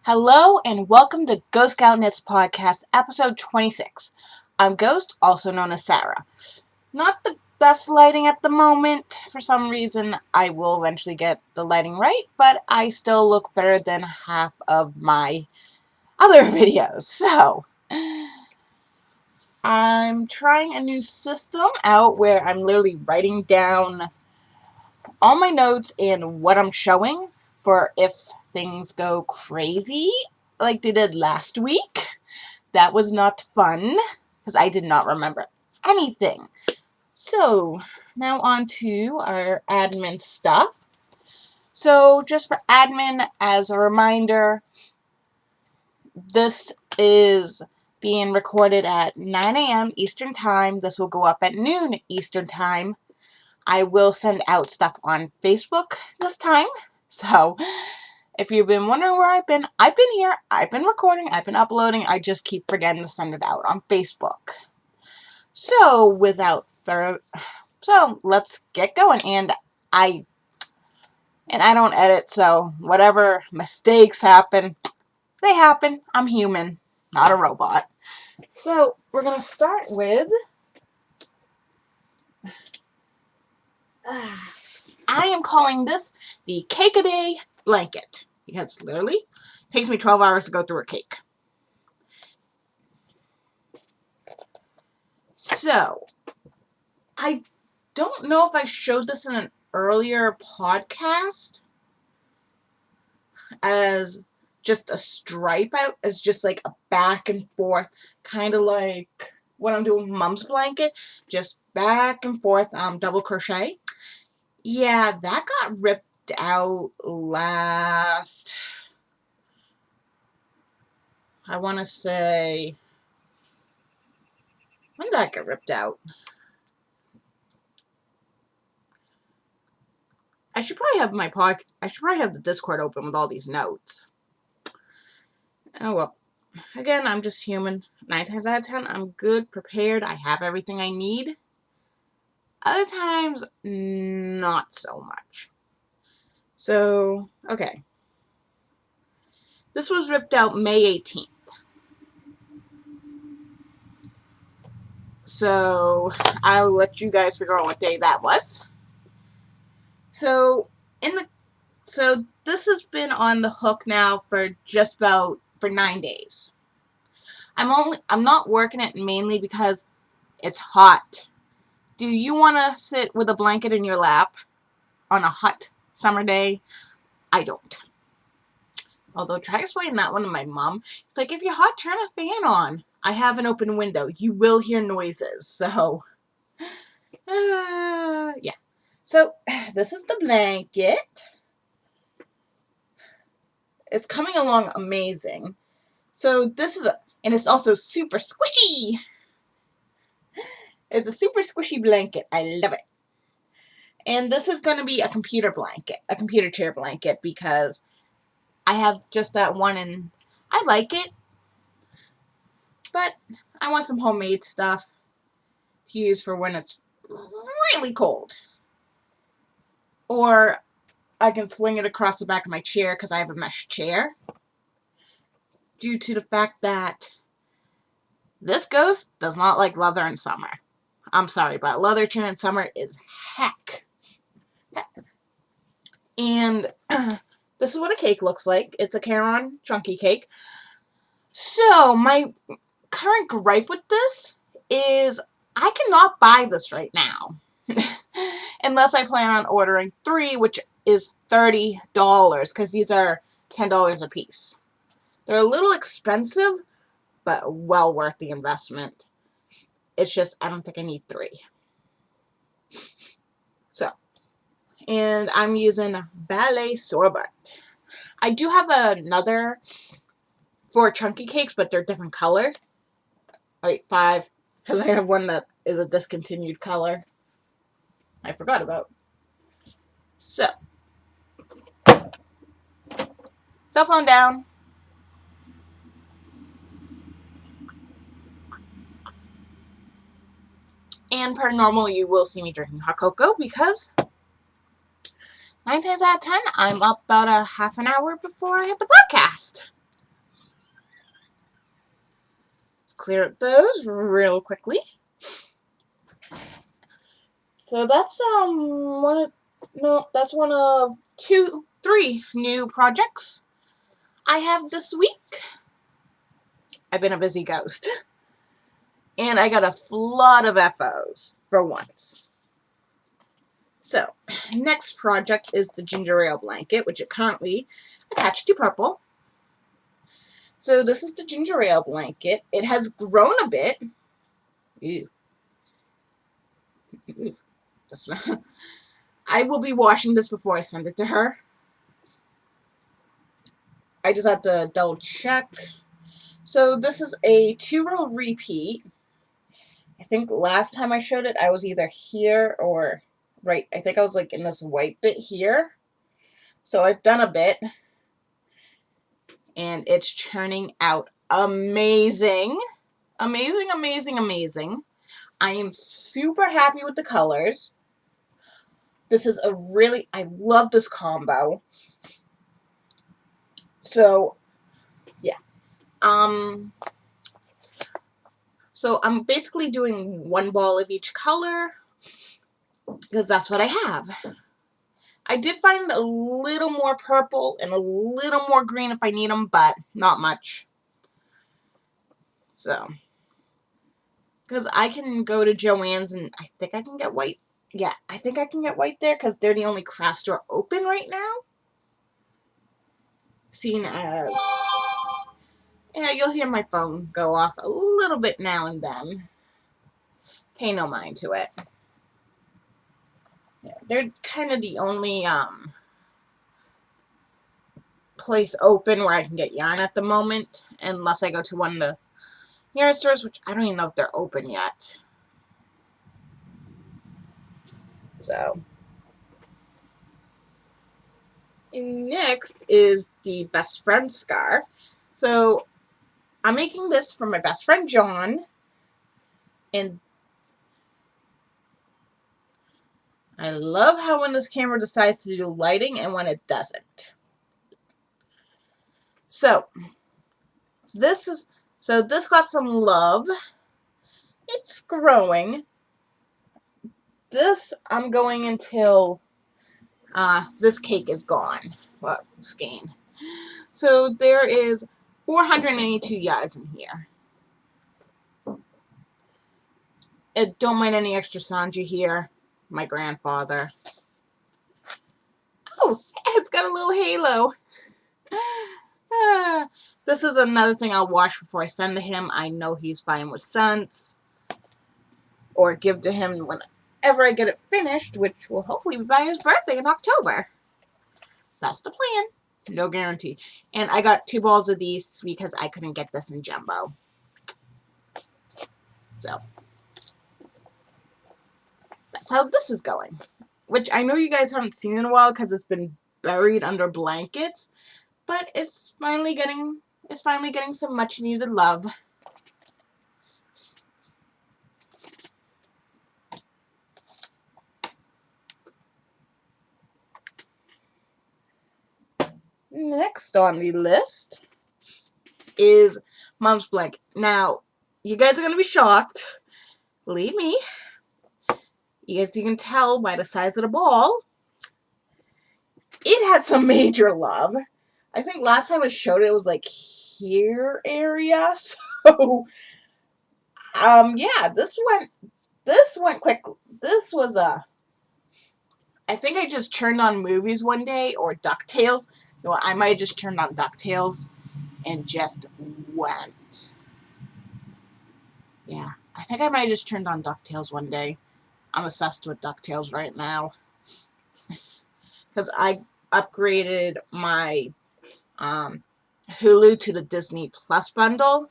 Hello and welcome to ghostgalknitspodcas, episode 26. I'm Ghost, also known as Sarah. Not the best lighting at the moment. For some reason, I will eventually get the lighting right, but I still look better than half of my other videos. So, I'm trying a new system out where I'm literally writing down all my notes and what I'm showing for if things go crazy like they did last week. That was not fun because I did not remember anything. So now on to our admin stuff. So just for admin, as a reminder, this is being recorded at 9 a.m. Eastern Time. This will go up at noon Eastern Time. I will send out stuff on Facebook this time. So if you've been wondering where I've been here, I've been recording, I've been uploading, I just keep forgetting to send it out on Facebook. So let's get going. And I don't edit, so whatever mistakes happen, they happen. I'm human, not a robot. So we're gonna start with I am calling this the Cake a Day blanket because literally it takes me 12 hours to go through a cake. So I don't know if I showed this in an earlier podcast as just a stripe out, as just like a back and forth, kind of like what I'm doing with Mom's blanket, just back and forth, double crochet. Yeah, that got ripped out last, I want to say, when did that get ripped out? I should probably have the Discord open with all these notes. Oh well. Again, I'm just human. 9 times out of 10, I'm good, prepared, I have everything I need. Other times, not so much. So, okay. This was ripped out May 18th. So, I'll let you guys figure out what day that was. So, this has been on the hook now for just about 9 days. I'm not working it mainly because it's hot. Do you want to sit with a blanket in your lap on a hot summer day? I don't. Although, try explaining that one to my mom. It's like, if you're hot, turn a fan on. I have an open window. You will hear noises. So, yeah. So, this is the blanket. It's coming along amazing. So, and it's also super squishy. It's a super squishy blanket. I love it. And this is going to be a computer chair blanket, because I have just that one and I like it. But I want some homemade stuff to use for when it's really cold. Or I can sling it across the back of my chair because I have a mesh chair. Due to the fact that this ghost does not like leather in summer. I'm sorry, but leather chair in summer is heck. And this is what a cake looks like. It's a Caron chunky cake. So my current gripe with this is I cannot buy this right now. Unless I plan on ordering 3, which is $30, because these are $10 a piece. They're a little expensive, but well worth the investment. It's just, I don't think I need 3. So, and I'm using Ballet Sorbet. I do have another 4 chunky cakes, but they're different color. Wait, 5, because I have one that is a discontinued color I forgot about. So, cell phone down. And per normal, you will see me drinking hot cocoa because 9 times out of 10, I'm up about a half an hour before I hit the podcast. Let's clear up those real quickly. So that's one of three new projects I have this week. I've been a busy ghost. And I got a flood of FOs for once. So, next project is the ginger ale blanket, which is currently attached to purple. So this is the ginger ale blanket. It has grown a bit. Ew. Ew. I will be washing this before I send it to her. I just have to double check. So this is a 2-row repeat. I think last time I showed it, I was either here or right. I think I was like in this white bit here. So I've done a bit. And it's churning out amazing. Amazing, amazing, amazing. I am super happy with the colors. This is I love this combo. So, yeah. So I'm basically doing one ball of each color because that's what I have. I did find a little more purple and a little more green if I need them, but not much. So, because I can go to Joann's and I think I can get white. Yeah, I think I can get white there because they're the only craft store open right now. Seen as... Yeah, you'll hear my phone go off a little bit now and then. Pay no mind to it. Yeah, they're kind of the only place open where I can get yarn at the moment, unless I go to one of the yarn stores, which I don't even know if they're open yet. So, and next is the best friend scarf. So, I'm making this for my best friend John, and I love how when this camera decides to do lighting and when it doesn't. So, this got some love. It's growing. This, I'm going until this cake is gone. Well, skein. So there is 482 yards in here. Don't mind any extra Sanji here. My grandfather. Oh, it's got a little halo. This is another thing I'll wash before I send to him. I know he's fine with scents. Or give to him whenever I get it finished, which will hopefully be by his birthday in October. That's the plan. No guarantee. And I got 2 balls of these because I couldn't get this in jumbo. So, that's how this is going. Which I know you guys haven't seen in a while because it's been buried under blankets. But it's finally getting some much needed love. Next on the list is Mom's blanket. Now, you guys are going to be shocked. Believe me. As you can tell by the size of the ball, it had some major love. I think last time I showed it, it was like here area. So, yeah, this went quick. This was I think I just turned on movies one day, or DuckTales. You know, I might have just turned on DuckTales and just went. Yeah, I think I might have just turned on DuckTales one day. I'm obsessed with DuckTales right now. Because I upgraded my Hulu to the Disney Plus bundle.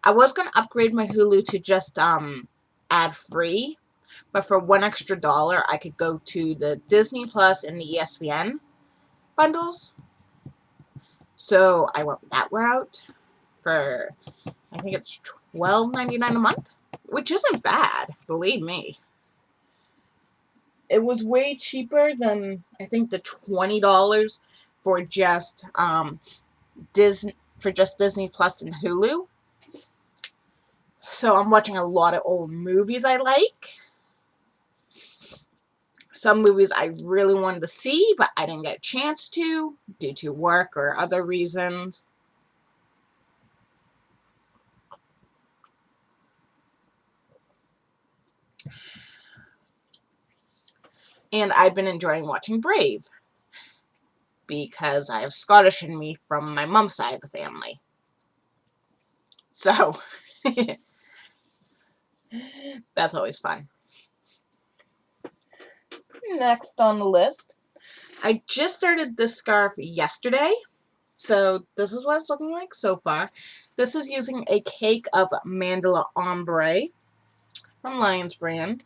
I was going to upgrade my Hulu to just ad-free. But for $1 extra, I could go to the Disney Plus and the ESPN bundles. So I went that route for, I think it's $12.99 a month, which isn't bad, believe me. it was way cheaper than, I think, the $20 for just Disney Plus and Hulu. So I'm watching a lot of old movies I like. Some movies I really wanted to see, but I didn't get a chance to due to work or other reasons. And I've been enjoying watching Brave because I have Scottish in me from my mom's side of the family. So, that's always fun. Next on the list, I just started this scarf yesterday. So, this is what it's looking like so far. This is using a cake of Mandala Ombre from Lion's Brand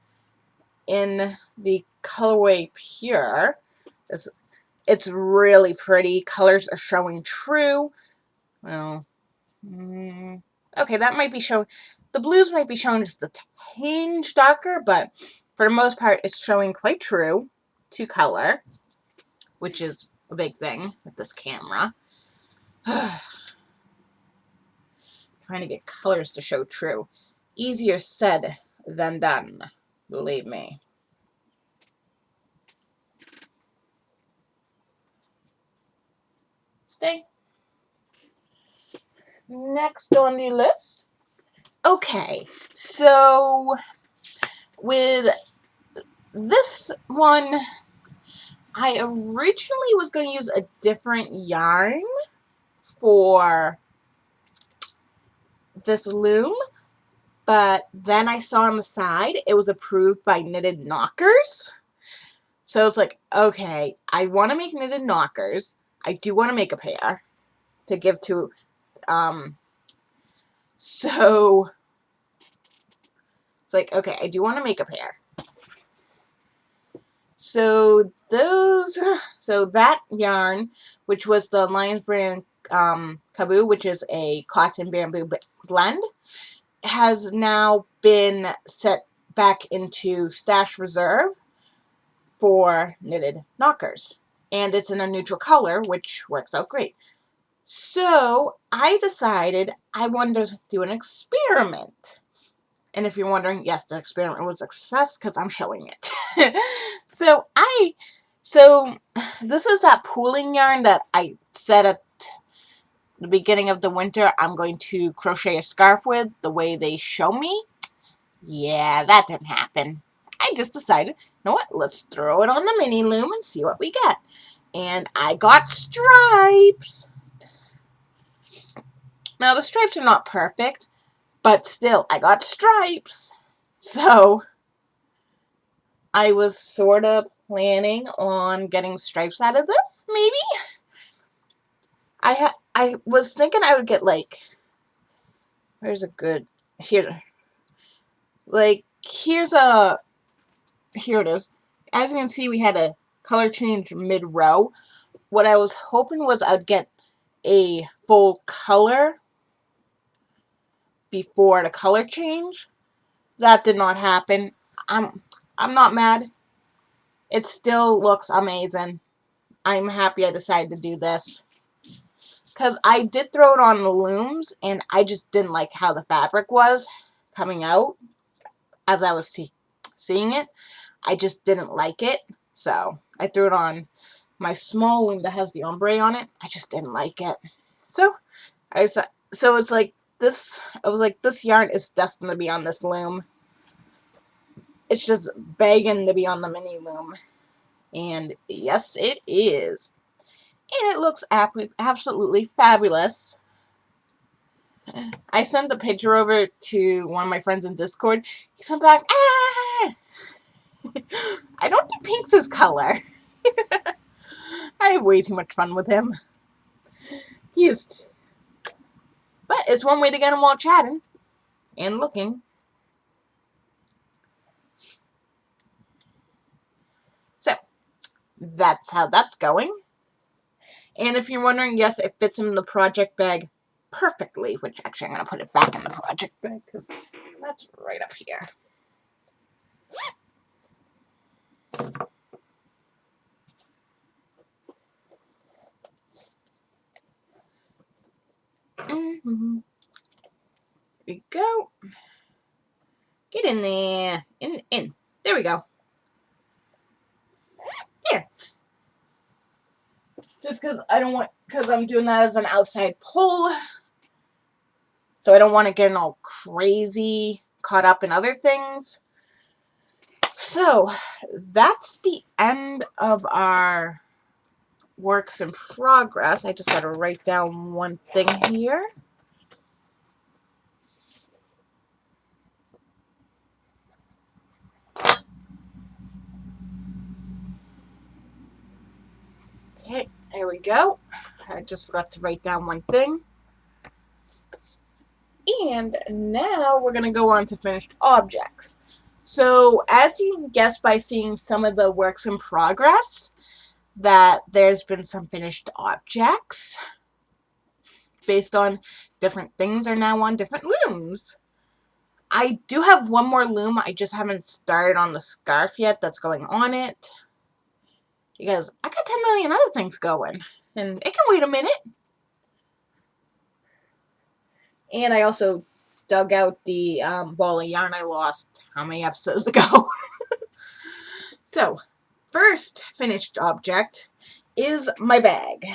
in the colorway Pure. It's really pretty. Colors are showing true. Well, okay, that might be showing. The blues might be showing just a tinge darker, but for the most part, it's showing quite true to color, which is a big thing with this camera. Trying to get colors to show true. Easier said than done, believe me. Stay. Next on the list. Okay, so with this one, I originally was going to use a different yarn for this loom, but then I saw on the side it was approved by Knitted Knockers. So it's like, okay, I want to make knitted knockers. I do want to make a pair to give to, so it's like, okay, I do want to make a pair. So that yarn, which was the Lion's Brand Kaboo, which is a cotton bamboo blend, has now been set back into Stash Reserve for knitted knockers. And it's in a neutral color, which works out great. So I decided I wanted to do an experiment. And if you're wondering, yes, the experiment was a success because I'm showing it. So this is that pooling yarn that I said at the beginning of the winter I'm going to crochet a scarf with the way they show me. Yeah, that didn't happen. I just decided, you know what, let's throw it on the mini loom and see what we get. And I got stripes. Now the stripes are not perfect, but still, I got stripes. So I was sort of planning on getting stripes out of this, maybe. I was thinking I would get like, here's a good, here, like, here it is. As you can see, we had a color change mid-row. What I was hoping was I'd get a full color before the color change. That did not happen. I'm not mad. It still looks amazing. I'm happy I decided to do this. Because I did throw it on the looms, and I just didn't like how the fabric was coming out as I was seeing it. I just didn't like it. So I threw it on my small loom that has the ombre on it. I just didn't like it. So it's like this. I was like, this yarn is destined to be on this loom. It's just begging to be on the mini loom. And yes, it is. And it looks absolutely fabulous. I sent the picture over to one of my friends in Discord. He sent back, ah! I don't think pink's his color. I have way too much fun with him. But it's one way to get him while chatting and looking. So, that's how that's going. And if you're wondering, yes, it fits in the project bag perfectly, which actually I'm going to put it back in the project bag because that's right up here. There we go. Get in there. In. There we go. Here. Just because I'm doing that as an outside pull. So I don't want to get all crazy, caught up in other things. So that's the end of our works in progress. I just got to write down one thing here. Okay, there we go. I just forgot to write down one thing. And now we're going to go on to finished objects. So as you can guess by seeing some of the works in progress, that there's been some finished objects based on different things are now on different looms. I do have one more loom. I just haven't started on the scarf yet that's going on it. Because I got 10 million other things going. And it can wait a minute. And I also dug out the ball of yarn I lost how many episodes ago. So, first finished object is my bag.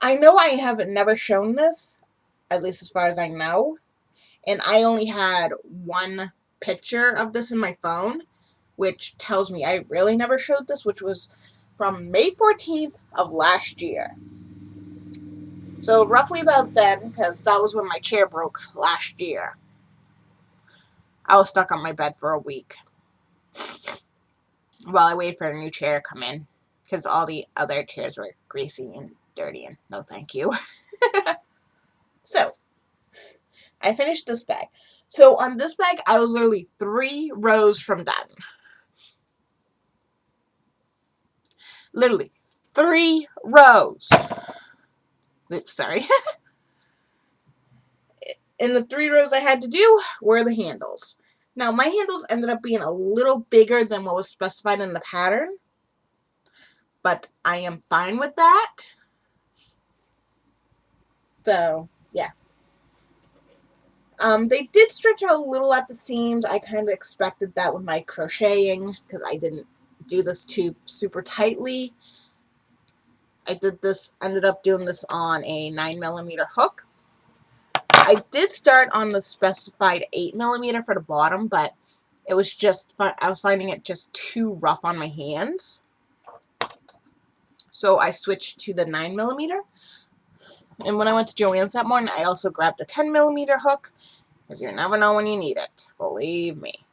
I know I have never shown this, at least as far as I know. And I only had one picture of this in my phone, which tells me I really never showed this, which was from May 14th of last year. So roughly about then, because that was when my chair broke last year. I was stuck on my bed for a week while I waited for a new chair to come in, because all the other chairs were greasy and dirty and no thank you. So, I finished this bag. So on this bag, I was literally 3 rows from done. Literally 3 rows. Oops, sorry. And the 3 rows I had to do were the handles. Now, my handles ended up being a little bigger than what was specified in the pattern, but I am fine with that. So, yeah. They did stretch out a little at the seams. I kind of expected that with my crocheting, because I didn't do this too super tightly. I ended up doing this on a 9mm hook. I did start on the specified 8mm for the bottom, but it was just, I was finding it just too rough on my hands. So I switched to the 9mm. And when I went to Joann's that morning, I also grabbed a 10mm hook, because you never know when you need it. Believe me.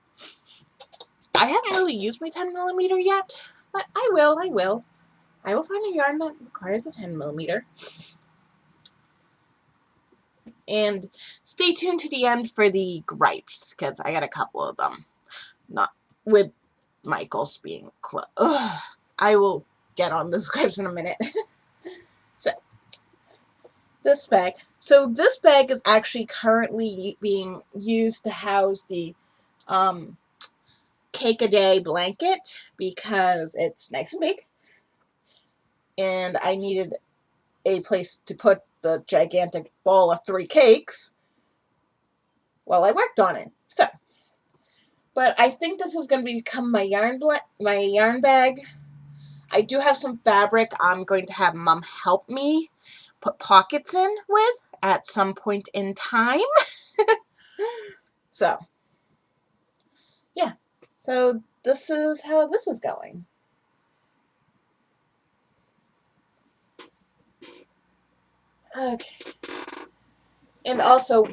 I haven't really used my 10mm yet, but I will. I will find a yarn that requires a 10mm. And stay tuned to the end for the gripes, because I got a couple of them. Not with Michael's being close. I will get on the gripes in a minute. So, this bag. So this bag is actually currently being used to house the cake a day blanket, because it's nice and big. And I needed a place to put the gigantic ball of 3 cakes while I worked on it. So, but I think this is going to become my yarn bag. I do have some fabric I'm going to have Mom help me put pockets in with at some point in time. So, yeah. So this is how this is going. Okay. And also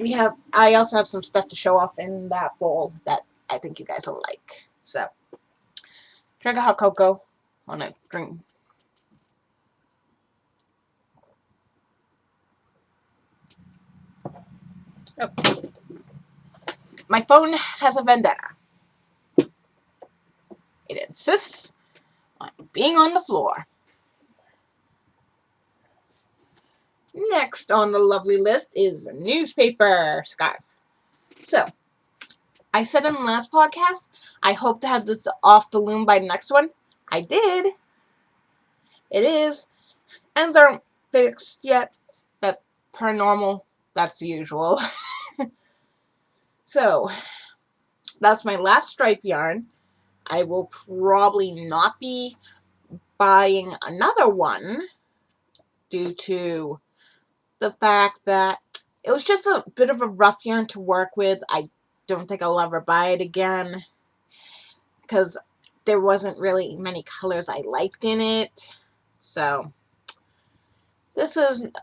I also have some stuff to show off in that bowl that I think you guys will like. So, drink a hot cocoa on a drink. Oh. My phone has a vendetta. It insists on being on the floor. Next on the lovely list is a newspaper scarf. So, I said in the last podcast, I hope to have this off the loom by the next one. I did. It is. Ends aren't fixed yet. That per normal, that's usual. So, that's my last stripe yarn. I will probably not be buying another one due to the fact that it was just a bit of a rough yarn to work with. I don't think I'll ever buy it again because there wasn't really many colors I liked in it. So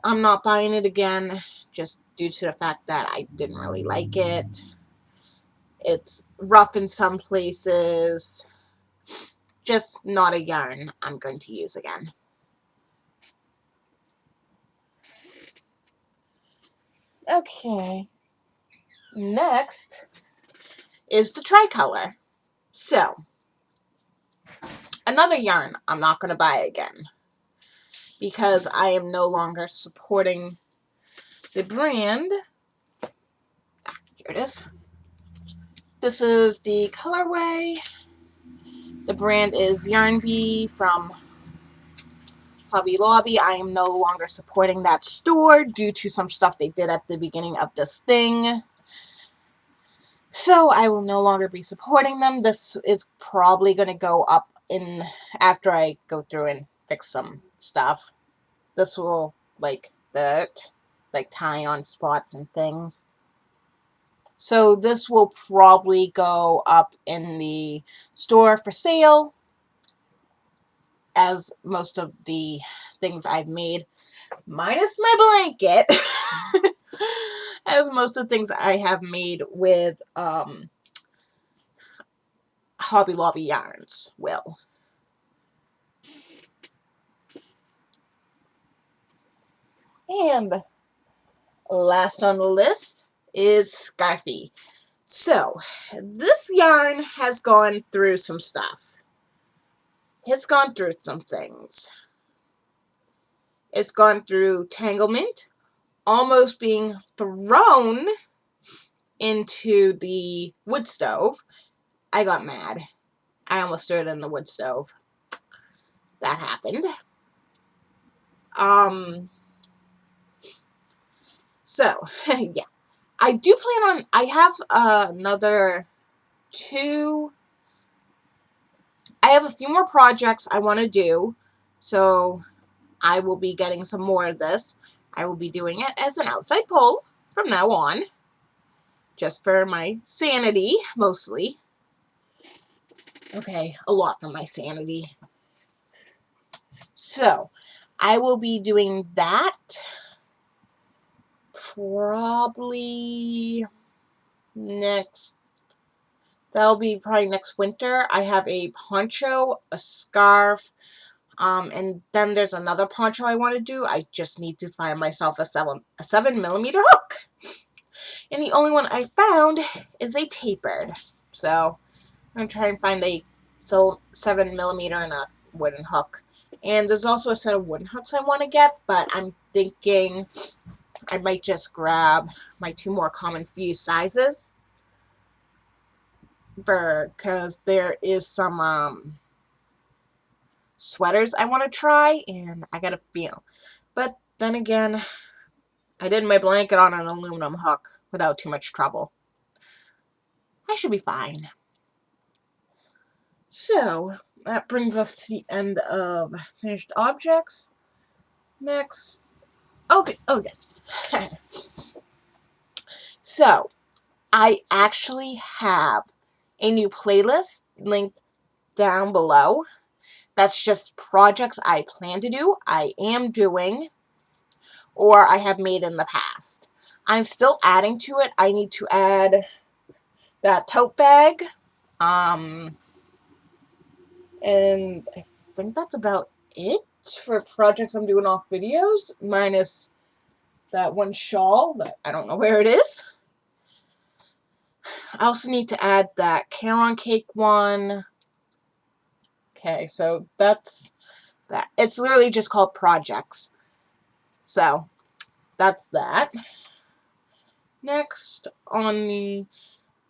I'm not buying it again just due to the fact that I didn't really like it. It's rough in some places. Just not a yarn I'm going to use again. Okay. Next is the tricolor. So, another yarn I'm not going to buy again because I am no longer supporting the brand. Here it is. This is the colorway. The brand is Yarn Bee from Hobby Lobby. I am no longer supporting that store due to some stuff they did at the beginning of this thing. So I will no longer be supporting them. This is probably going to go up in after I go through and fix some stuff. This will like tie on spots and things. So this will probably go up in the store for sale, as most of the things I've made, minus my blanket, as most of the things I have made with Hobby Lobby yarns will. And last on the list is Scarfy. So, this yarn has gone through some stuff. It's gone through some things. It's gone through tanglement, almost being thrown into the wood stove. I got mad. I almost threw it in the wood stove. That happened. So, yeah. I do plan on, I have another I have a few more projects I want to do, so I will be getting some more of this. I will be doing it as an outside pull from now on, just for my sanity, mostly. Okay, a lot for my sanity. So, I will be doing that probably that'll be probably next winter. I have a poncho, a scarf, and then there's another poncho I want to do. I just need to find myself a 7mm hook. And the only one I found is a tapered. So, I'm going to try and find a 7mm and a wooden hook. And there's also a set of wooden hooks I want to get, but I'm thinking I might just grab my 2 more common used sizes. Because there is some sweaters I want to try, and I got a feel. But then again, I did my blanket on an aluminum hook without too much trouble. I should be fine. So, that brings us to the end of finished objects. Next. Okay, oh yes. So, I actually have a new playlist linked down below. That's just projects I plan to do, I am doing, or I have made in the past. I'm still adding to it. I need to add that tote bag. And I think that's about it for projects I'm doing off videos, minus that one shawl that I don't know where it is. I also need to add that Caron cake one. Okay, so that's that. It's literally just called projects. So, that's that. Next on the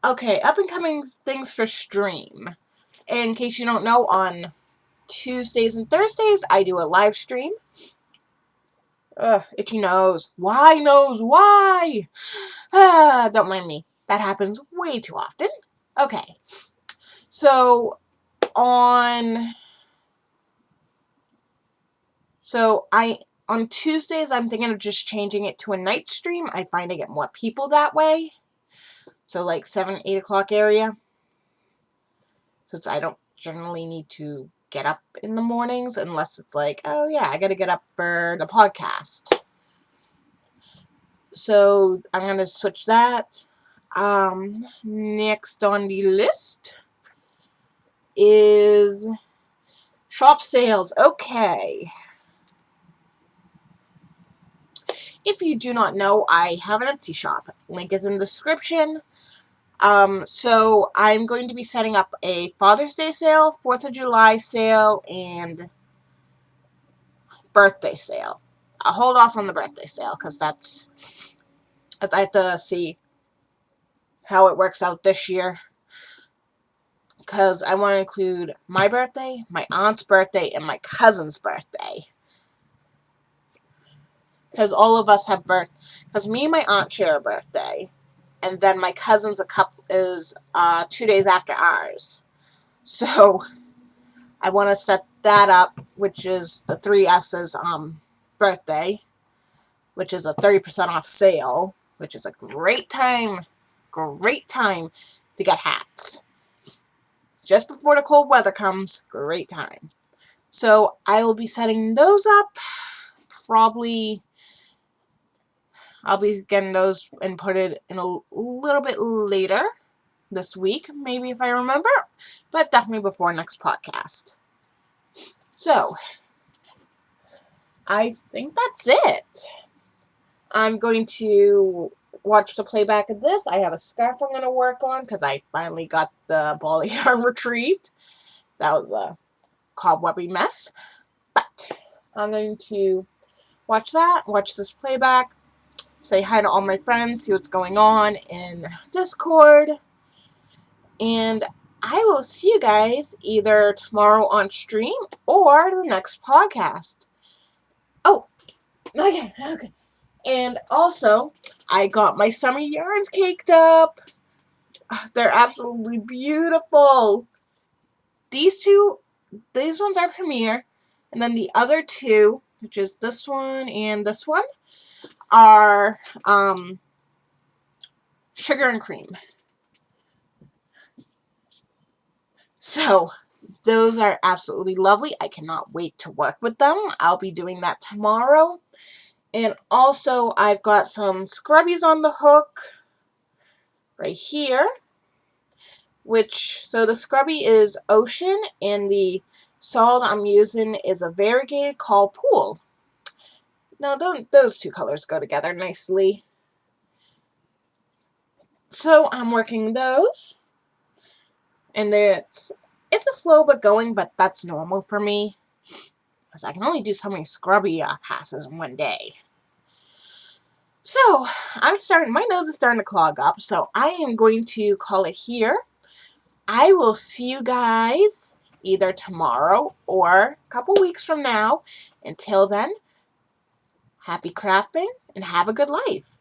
Okay, up and coming things for stream. In case you don't know, on Tuesdays and Thursdays, I do a live stream. Ugh, itchy nose. Why nose? Why? Don't mind me. That happens way too often. Okay. So, on Tuesdays, I'm thinking of just changing it to a night stream. I find I get more people that way. So, like 7, 8 o'clock area. Since I don't generally need to get up in the mornings unless it's like, oh yeah, I gotta get up for the podcast. So, I'm gonna switch that. Next on the list is shop sales. Okay. If you do not know, I have an Etsy shop. Link is in the description. So I'm going to be setting up a Father's Day sale, 4th of July sale, and birthday sale. I'll hold off on the birthday sale because I have to see how it works out this year. Because I want to include my birthday, my aunt's birthday, and my cousin's birthday. Because all of us have because me and my aunt share a birthday. And then my cousin's is 2 days after ours. So I want to set that up, which is the 3S's birthday, which is a 30% off sale, which is a great time to get hats. Just before the cold weather comes, great time. So I will be setting those up. Probably I'll be getting those inputted in a little bit later this week, maybe if I remember, but definitely before next podcast. So, I think that's it. I'm going to watch the playback of this. I have a scarf I'm going to work on because I finally got the ball of yarn retrieved. That was a cobwebby mess. But I'm going to watch this playback, say hi to all my friends, see what's going on in Discord, and I will see you guys either tomorrow on stream or the next podcast. Oh, okay. And also, I got my summer yarns caked up. They're absolutely beautiful. These ones are Premier, and then the other two, which is this one and this one, are sugar and cream. So, those are absolutely lovely. I cannot wait to work with them. I'll be doing that tomorrow. And also, I've got some scrubbies on the hook right here. So the scrubby is Ocean, and the solid I'm using is a variegated called Pool. Now, those two colors go together nicely. So I'm working those. And it's a slow but going, but that's normal for me. Because I can only do so many scrubby passes in one day. So, my nose is starting to clog up, so I am going to call it here. I will see you guys either tomorrow or a couple weeks from now. Until then, happy crafting and have a good life.